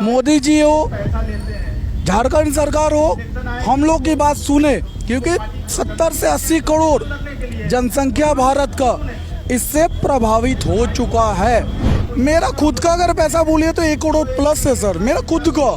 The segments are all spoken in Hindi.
मोदी जी हो, झारखंड सरकार हो, हम लोग की बात सुने, क्योंकि 70 से 80 करोड़ जनसंख्या भारत का इससे प्रभावित हो चुका है। मेरा खुद का अगर पैसा बोलिए तो 1 करोड़ प्लस है सर, मेरा खुद का।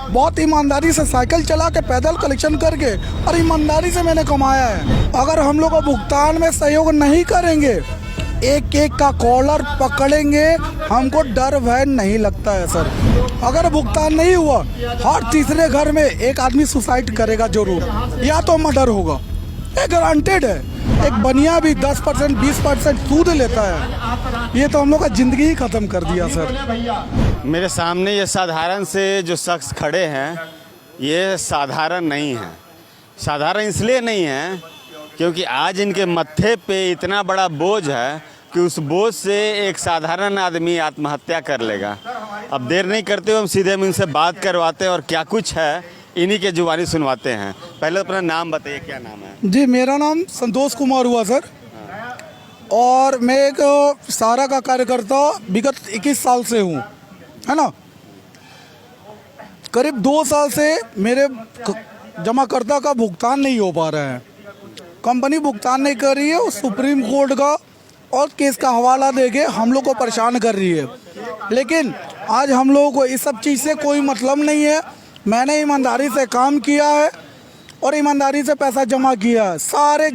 बहुत ईमानदारी से साइकिल चला के पैदल कलेक्शन करके और ईमानदारी से मैंने कमाया है। अगर हम लोग भुगतान में सहयोग नहीं करेंगे, एक एक का कॉलर पकड़ेंगे, हमको डर भय नहीं लगता है सर। अगर भुगतान नहीं हुआ, हर तीसरे घर में एक आदमी सुसाइड करेगा जरूर, या तो मर्डर होगा, ये गारंटेड है। एक बनिया भी 10% 20% सूद लेता है, ये तो हम लोग का जिंदगी ही खत्म कर दिया सर। मेरे सामने ये साधारण से जो शख्स खड़े हैं, ये साधारण नहीं हैं। साधारण इसलिए नहीं हैं क्योंकि आज इनके मत्थे पे इतना बड़ा बोझ है कि उस बोझ से एक साधारण आदमी आत्महत्या कर लेगा। अब देर नहीं करते हुए हम सीधे इनसे बात करवाते हैं और क्या कुछ है इन्हीं के जुबानी सुनवाते हैं। पहले अपना नाम बताइए, क्या नाम है? जी, मेरा नाम संतोष कुमार हुआ सर, और मैं एक सारा का कार्यकर्ता विगत 21 साल से हूँ, है ना। करीब 2 साल से मेरे जमाकर्ता का भुगतान नहीं हो पा रहा है। कंपनी भुगतान नहीं कर रही है, और सुप्रीम कोर्ट का और केस का हवाला देके हम लोग को परेशान कर रही है। लेकिन आज हम लोगों को इस सब चीज़ से कोई मतलब नहीं है। मैंने ईमानदारी से काम किया है और ईमानदारी से पैसा जमा किया है। सारे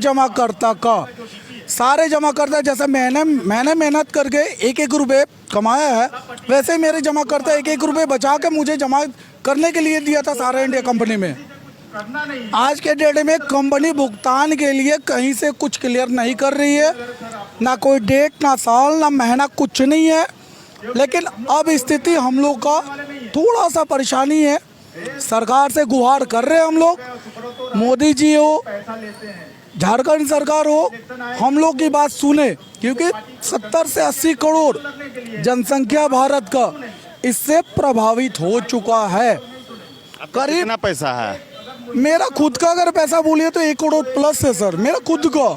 जमाकर्ता जैसे मैंने मेहनत करके 1-1 रुपये कमाया है, वैसे मेरे जमाकर्ता 1-1 रुपये बचा के मुझे जमा करने के लिए दिया था सारा इंडिया कंपनी में। आज के डेट में कंपनी भुगतान के लिए कहीं से कुछ क्लियर नहीं कर रही है, ना कोई डेट, ना साल, ना महीना, कुछ नहीं है। लेकिन अब स्थिति हम लोग का थोड़ा सा परेशानी है। सरकार से गुहार कर रहे हैं हम लोग, मोदी जी हो, झारखंड सरकार हो, हम लोग की बात सुने, क्योंकि 70 से 80 करोड़ जनसंख्या भारत का इससे प्रभावित हो चुका है। करीब कितना पैसा है? मेरा खुद का अगर पैसा बोलिए तो 1 करोड़ प्लस है सर, मेरा खुद का।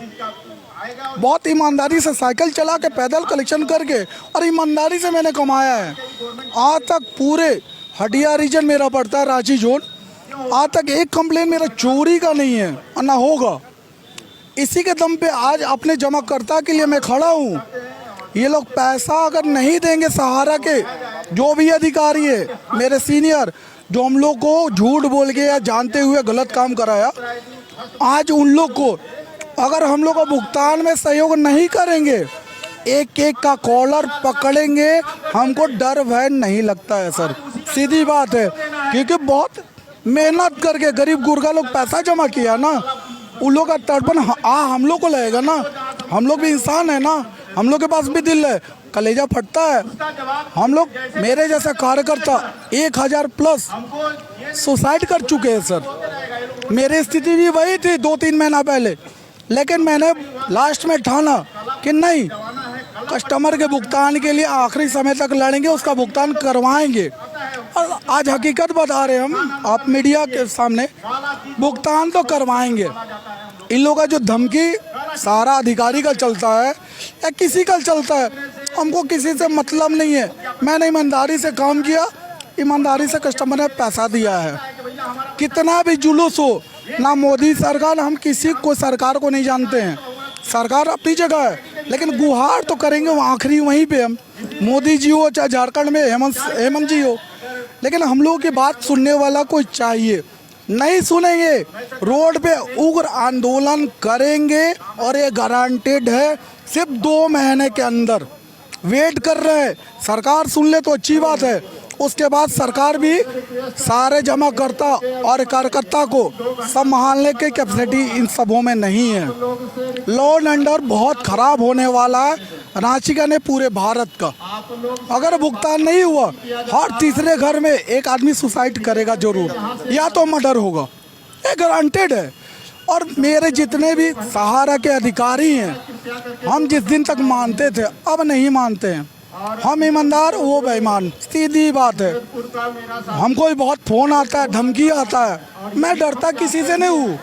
बहुत ईमानदारी से साइकिल चला के पैदल कलेक्शन करके और ईमानदारी से मैंने कमाया है। आज तक पूरे हटिया रीजन मेरा पड़ता है, रांची जोन, आज तक एक कंप्लेन मेरा चोरी का नहीं है और ना होगा। इसी के दम पे आज अपने जमाकर्ता के लिए मैं खड़ा हूँ। ये लोग पैसा अगर नहीं देंगे, सहारा के जो भी अधिकारी है, मेरे सीनियर, जो हम लोग को झूठ बोल के या जानते हुए गलत काम कराया, आज उन लोग को अगर हम लोग को भुगतान में सहयोग नहीं करेंगे, एक एक का कॉलर पकड़ेंगे, हमको डर भय नहीं लगता है सर। सीधी बात है, क्योंकि बहुत मेहनत करके गरीब गुरगा लोग पैसा जमा किया ना, उन लोग का तड़पन हम लोग को लगेगा ना। हम लोग भी इंसान है ना, हम लोग के पास भी दिल है, कलेजा फटता है। हम लोग, मेरे जैसा कार्यकर्ता 1000 प्लस सुसाइड कर चुके हैं सर। मेरी स्थिति भी वही थी 2-3 महीना पहले, लेकिन मैंने लास्ट में ठाना कि नहीं, कस्टमर के भुगतान के लिए आखिरी समय तक लड़ेंगे, उसका भुगतान करवाएंगे। और आज हकीकत बता रहे हम आप मीडिया के सामने, भुगतान तो करवाएंगे। इन लोगों का जो धमकी सारा अधिकारी का चलता है या किसी का चलता है, हमको किसी से मतलब नहीं है। मैंने ईमानदारी से काम किया, ईमानदारी से कस्टमर ने पैसा दिया है। कितना भी जुलूस हो, ना मोदी सरकार, हम किसी को सरकार को नहीं जानते हैं, सरकार अपनी जगह है, लेकिन गुहार तो करेंगे वो आखिरी वहीं पे। हम मोदी जी हो चाहे झारखंड में हेमंत जी हो, लेकिन हम लोगों की बात सुनने वाला कोई चाहिए। नहीं सुनेंगे, रोड पे उग्र आंदोलन करेंगे, और ये गारंटेड है। सिर्फ 2 महीने के अंदर वेट कर रहे हैं, सरकार सुन ले तो अच्छी बात है। उसके बाद सरकार भी सारे जमाकर्ता और कार्यकर्ता को संभालने की कैपेसिटी इन सबों में नहीं है। लॉ एंड ऑर्डर बहुत खराब होने वाला है, रांची का नहीं पूरे भारत का। अगर भुगतान नहीं हुआ, हर तीसरे घर में एक आदमी सुसाइड करेगा जरूर, या तो मर्डर होगा, ये गारंटेड है। और मेरे जितने भी सहारा के अधिकारी हैं, हम जिस दिन तक मानते थे अब नहीं मानते हैं। हम ईमानदार, वो बेईमान, सीधी बात है। हमको भी बहुत फ़ोन आता है, धमकी आता है, मैं डरता किसी से नहीं हूँ,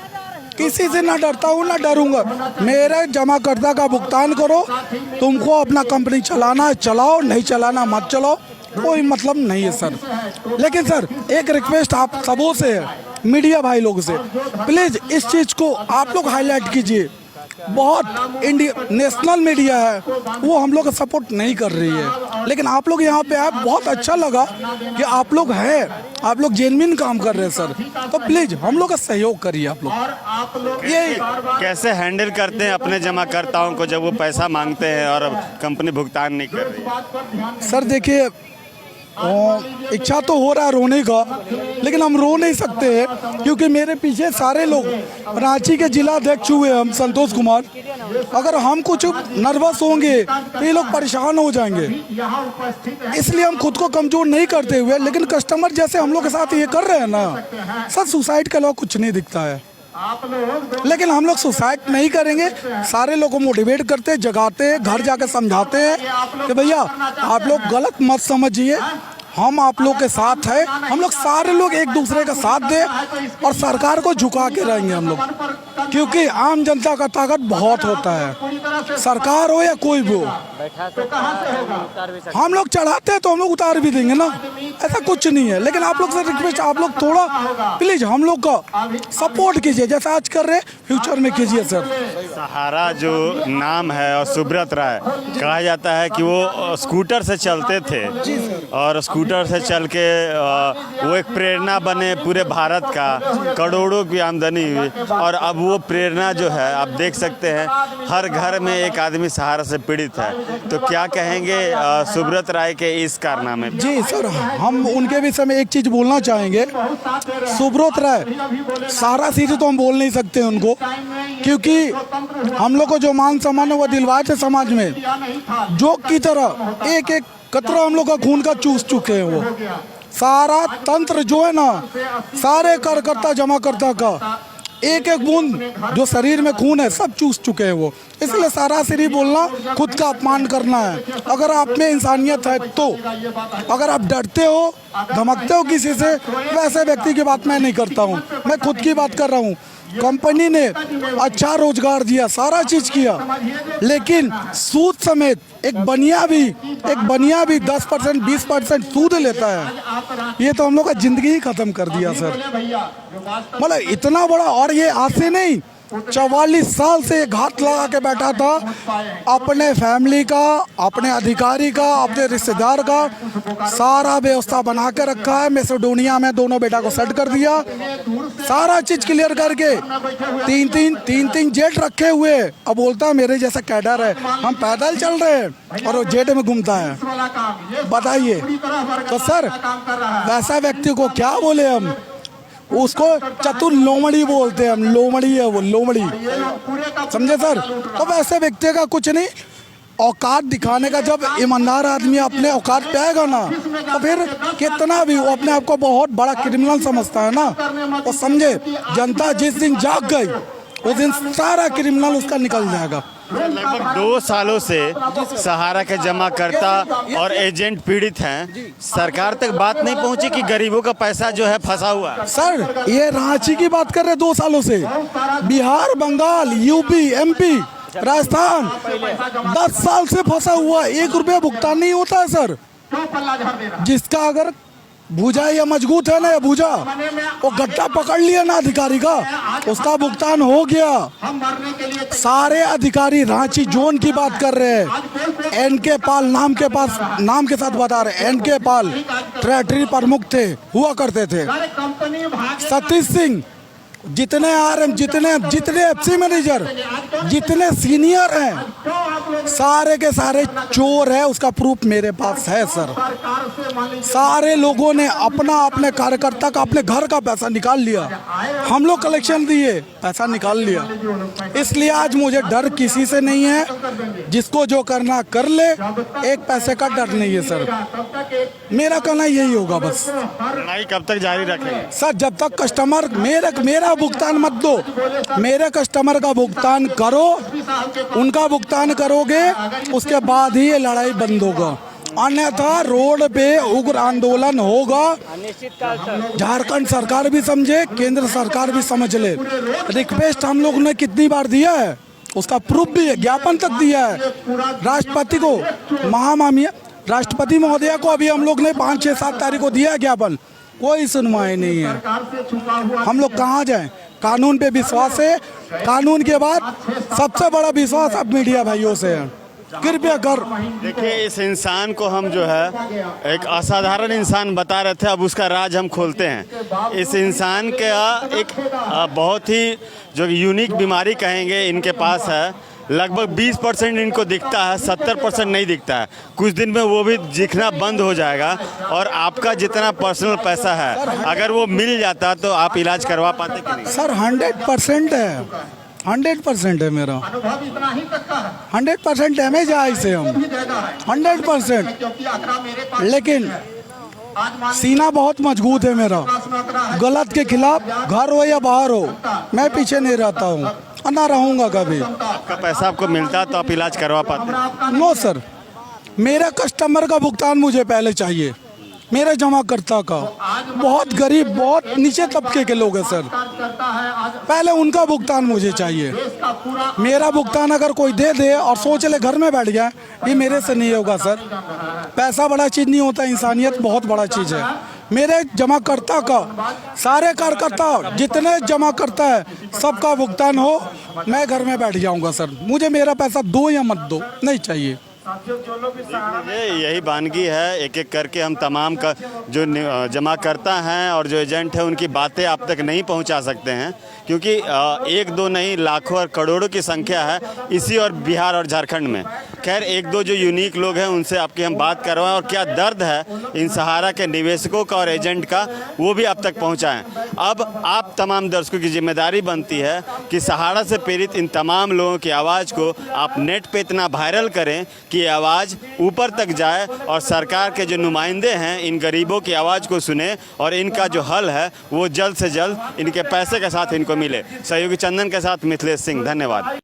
किसी से ना डरता हूँ ना डरूंगा। मेरे जमाकर्ता का भुगतान करो, तुमको अपना कंपनी चलाना है चलाओ, नहीं चलाना मत चलाओ, कोई मतलब नहीं है सर। लेकिन सर एक रिक्वेस्ट आप सबों से है, मीडिया भाई लोगों से, प्लीज़ इस चीज़ को आप लोग हाईलाइट कीजिए। बहुत इंडिया नेशनल मीडिया है वो हम लोग का सपोर्ट नहीं कर रही है, लेकिन आप लोग यहाँ पे आए, बहुत अच्छा लगा कि आप लोग हैं, आप लोग जेन्युइन काम कर रहे हैं सर। तो प्लीज़ हम लोग का सहयोग करिए आप लोग। ये कैसे हैंडल करते हैं अपने जमाकर्ताओं को जब वो पैसा मांगते हैं और कंपनी भुगतान नहीं कर रही? सर देखिए, इच्छा तो हो रहा है रोने का, लेकिन हम रो नहीं सकते हैं क्योंकि मेरे पीछे सारे लोग रांची के जिला अध्यक्ष हुए हम संतोष कुमार। अगर हम कुछ नर्वस होंगे तो ये लोग परेशान हो जाएंगे, इसलिए हम खुद को कमज़ोर नहीं करते हुए, लेकिन कस्टमर जैसे हम लोग के साथ ये कर रहे हैं ना सर, सुसाइड के अलावा कुछ नहीं दिखता है। लेकिन हम लोग सुसाइड नहीं करेंगे, सारे लोगों को मोटिवेट करते हैं, जगाते हैं, घर जाकर समझाते हैं कि भैया आप लोग गलत मत समझिए, हम आप लोग के साथ हैं। हम लोग सारे लोग एक दूसरे का साथ दें और सरकार को झुका के रहेंगे हम लोग, क्योंकि आम जनता का ताकत बहुत होता है, सरकार हो या कोई भी हो। हम लोग चढ़ाते हैं तो हम लोग उतार भी देंगे ना, ऐसा कुछ नहीं है। लेकिन आप लोग से रिक्वेस्ट, आप लोग थोड़ा प्लीज हम लोग का सपोर्ट कीजिए, जैसा आज कर रहे फ्यूचर में कीजिए सर। सहारा जो नाम है और सुब्रत राय, कहा जाता है कि वो स्कूटर से चलते थे और स्कूटर से चल के वो एक प्रेरणा बने पूरे भारत का, करोड़ों की आमदनी हुई और अब वो प्रेरणा जो है आप देख सकते हैं हर घर में एक आदमी सहारा से पीड़ित है। तो क्या कहेंगे सुब्रत राय के इस कारनामे पे? जी सर, हम उनके विषय में एक चीज़ बोलना चाहेंगे। सुब्रत राय सारा चीज़ तो हम बोल नहीं सकते उनको, क्योंकि हम लोग को जो मान सम्मान है वो दिलवाए थे समाज में, जो की तरह एक एक कतरा हम लोग का खून का चूस चुके हैं। वो सारा तंत्र जो है ना, सारे कार्यकर्ता जमाकर्ता का एक एक बूंद जो शरीर में खून है सब चूस चुके हैं वो। इसलिए सारा सिरी बोलना खुद का अपमान करना है। अगर आप में इंसानियत है तो, अगर आप डरते हो, धमकते हो किसी से, वैसे व्यक्ति की बात मैं नहीं करता हूँ, मैं खुद की बात कर रहा हूँ। कंपनी ने अच्छा रोजगार दिया, सारा चीज किया, लेकिन सूद समेत एक बनिया भी 10% 20% सूद लेता है। ये तो हम लोग का जिंदगी ही खत्म कर दिया सर। मतलब इतना बड़ा, और ये आज से नहीं, 44 साल से घात लगा के बैठा था अपने फैमिली का, अपने अधिकारी का, अपने रिश्तेदार का, सारा व्यवस्था बना के रखा है। मैसेडोनिया में दोनों बेटा को सेट कर दिया, सारा चीज क्लियर करके तीन जेट रखे हुए। अब बोलता है मेरे जैसा कैडर है, हम पैदल चल रहे हैं और वो जेट में घूमता है, बताइए। तो सर वैसा व्यक्ति को क्या बोले हम, उसको चतुर लोमड़ी बोलते हैं हम, लोमड़ी है वो, लोमड़ी, समझे सर। तो वैसे व्यक्ति का कुछ नहीं, औकात दिखाने का, जब ईमानदार आदमी अपने औकात पे आएगा ना तो फिर कितना भी वो अपने आप को बहुत बड़ा क्रिमिनल समझता है ना, तो समझे जनता जिस दिन जाग गई उस दिन सारा क्रिमिनल उसका निकल जाएगा। लगभग 2 सालों से सहारा के जमाकर्ता और एजेंट पीड़ित हैं, सरकार तक बात नहीं पहुंची कि गरीबों का पैसा जो है फंसा हुआ है। सर ये रांची की बात कर रहे 2 सालों से, बिहार, बंगाल, यूपी, एमपी, राजस्थान 10 साल से फंसा हुआ, 1 रुपया भुगतान नहीं होता है सर। जिसका अगर भुजा या मजबूत है ना, या भुजा वो गट्टा पकड़ लिया ना अधिकारी का, उसका भुगतान हो गया। सारे अधिकारी रांची जोन की बात कर रहे हैं, एनके पाल नाम के साथ बता रहे हैं, एनके पाल टेरिटरी प्रमुख थे, हुआ करते थे। सतीश सिंह, जितने आरएम, जितने एफसी मैनेजर, जितने सीनियर हैं, सारे के सारे चोर है, उसका प्रूफ मेरे पास है सर। सारे लोगों ने अपने कार्यकर्ता का, अपने घर का पैसा निकाल लिया, हम लोग कलेक्शन दिए, पैसा निकाल लिया। इसलिए आज मुझे डर किसी से नहीं है, जिसको जो करना कर ले, एक पैसे का डर नहीं है सर। मेरा कहना यही होगा बस। लड़ाई कब तक जारी रखेंगे सर? जब तक कस्टमर मेरा भुगतान मत दो, मेरे कस्टमर का भुगतान करो, उनका भुगतान करोगे उसके बाद ही ये लड़ाई बंद होगा, अन्यथा रोड पे उग्र आंदोलन होगा। झारखंड सरकार भी समझे, केंद्र सरकार भी समझ ले। रिक्वेस्ट हम लोग ने कितनी बार दिया है, उसका प्रूफ भी है, ज्ञापन तक दिया है राष्ट्रपति को, महामाननीय राष्ट्रपति महोदया को अभी हम लोग ने 5, 6, 7 तारीख को दिया ज्ञापन, कोई सुनवाई नहीं है। हम लोग कहाँ जाएं? कानून पे विश्वास है, कानून के बाद सबसे बड़ा विश्वास अब मीडिया भाइयों से है। कृपया कर देखिए, इस इंसान को हम जो है एक असाधारण इंसान बता रहे थे, अब उसका राज हम खोलते हैं। इस इंसान का एक बहुत ही जो यूनिक बीमारी कहेंगे इनके पास है। लगभग 20% इनको दिखता है, 70% नहीं दिखता है। कुछ दिन में वो भी दिखना बंद हो जाएगा और आपका जितना पर्सनल पैसा है अगर वो मिल जाता तो आप इलाज करवा पाते कि नहीं? सर 100% है, 100% है मेरा, 100% डैमेज है इसे हम 100%। लेकिन सीना बहुत मजबूत है मेरा, गलत के खिलाफ घर हो या बाहर हो मैं पीछे नहीं रहता हूँ और ना रहूँगा कभी। आपका पैसा आपको मिलता तो आप इलाज करवा पाते? नो सर, मेरा कस्टमर का भुगतान मुझे पहले चाहिए, मेरे जमाकर्ता का। बहुत गरीब, बहुत नीचे तबके के लोग हैं सर, पहले उनका भुगतान मुझे चाहिए। मेरा भुगतान अगर कोई दे दे और सोच ले घर में बैठ गया, ये मेरे से नहीं होगा सर। पैसा बड़ा चीज़ नहीं होता, इंसानियत बहुत बड़ा चीज़ है। मेरे जमाकर्ता का, सारे कार्यकर्ता जितने जमा करता है सबका भुगतान हो, मैं घर में बैठ जाऊंगा सर। मुझे मेरा पैसा दो या मत दो, नहीं चाहिए। यही वानगी है, एक एक करके हम तमाम का जो जमा करता हैं और जो एजेंट है उनकी बातें आप तक नहीं पहुंचा सकते हैं, क्योंकि एक दो नहीं लाखों और करोड़ों की संख्या है इसी और बिहार और झारखंड में। खैर, एक दो जो यूनिक लोग हैं उनसे आपकी हम बात करवाएं और क्या दर्द है इन सहारा के निवेशकों का और एजेंट का, वो भी आप तक पहुँचाएँ। अब आप तमाम दर्शकों की जिम्मेदारी बनती है कि सहारा से पीड़ित इन तमाम लोगों की आवाज़ को आप नेट पे इतना वायरल करें कि ये आवाज़ ऊपर तक जाए और सरकार के जो नुमाइंदे हैं इन गरीबों की आवाज़ को सुने और इनका जो हल है वो जल्द से जल्द इनके पैसे के साथ इनको मिले। सहयोगी चंदन के साथ मिथिलेश सिंह, धन्यवाद।